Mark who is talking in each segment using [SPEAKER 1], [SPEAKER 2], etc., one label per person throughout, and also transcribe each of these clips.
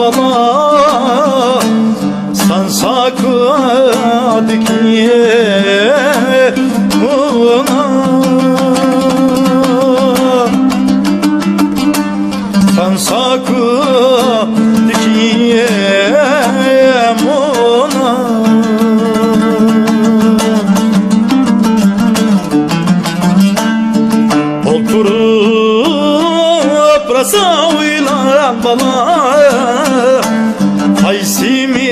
[SPEAKER 1] bala san sakadık ye ona san sakadık ye ona oturup rasavıyla bana haysimi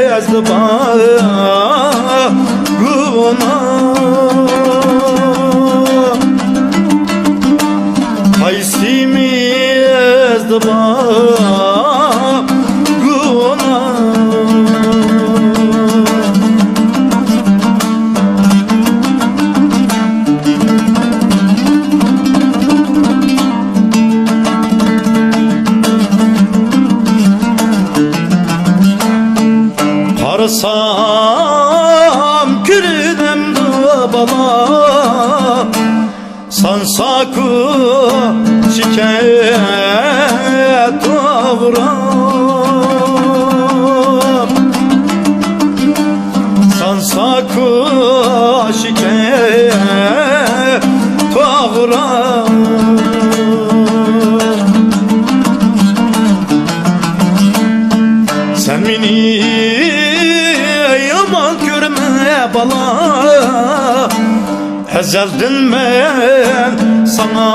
[SPEAKER 1] yazdı bağrına haysimi yazdı bağrına Karasam kürünemde bala sansakı şikayet avram sansakı şikayet avram sen beni yaman görme bala ezelden ben sana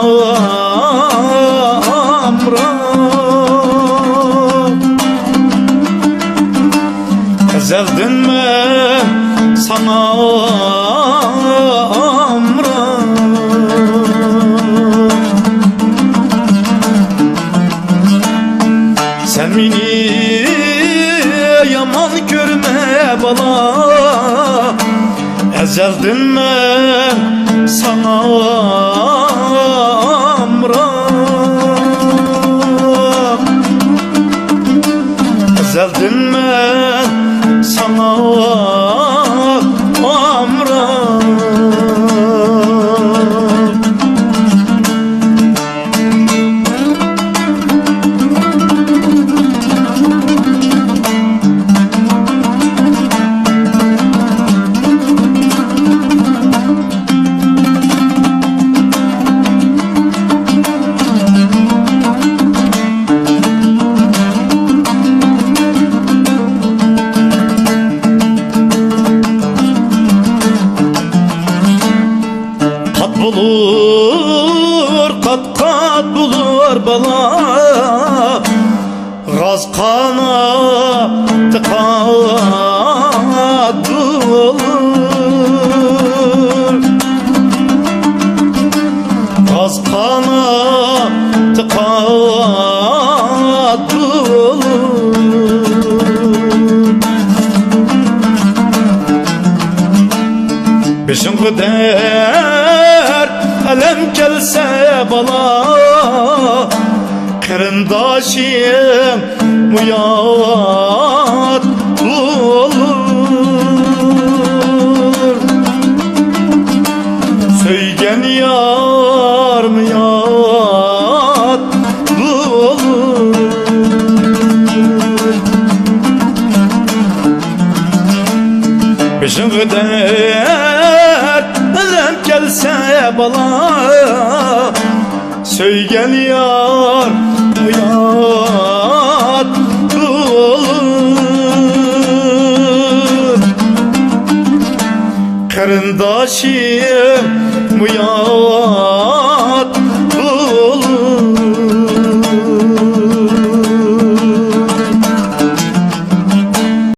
[SPEAKER 1] amram ezelden ben sana amram sen beni yaman görme bala ezelden ben sana amram ezelden ben sana amram bulur kat kat bulur bala gaz kanatı kat bulur gaz kanatı kat bulur beşin kadar elem gelse bana kırındaşım muyat olur söygen yar muyat olur peşin kadar elem gelse bana söygen yar muyat olur kırındaşım muyat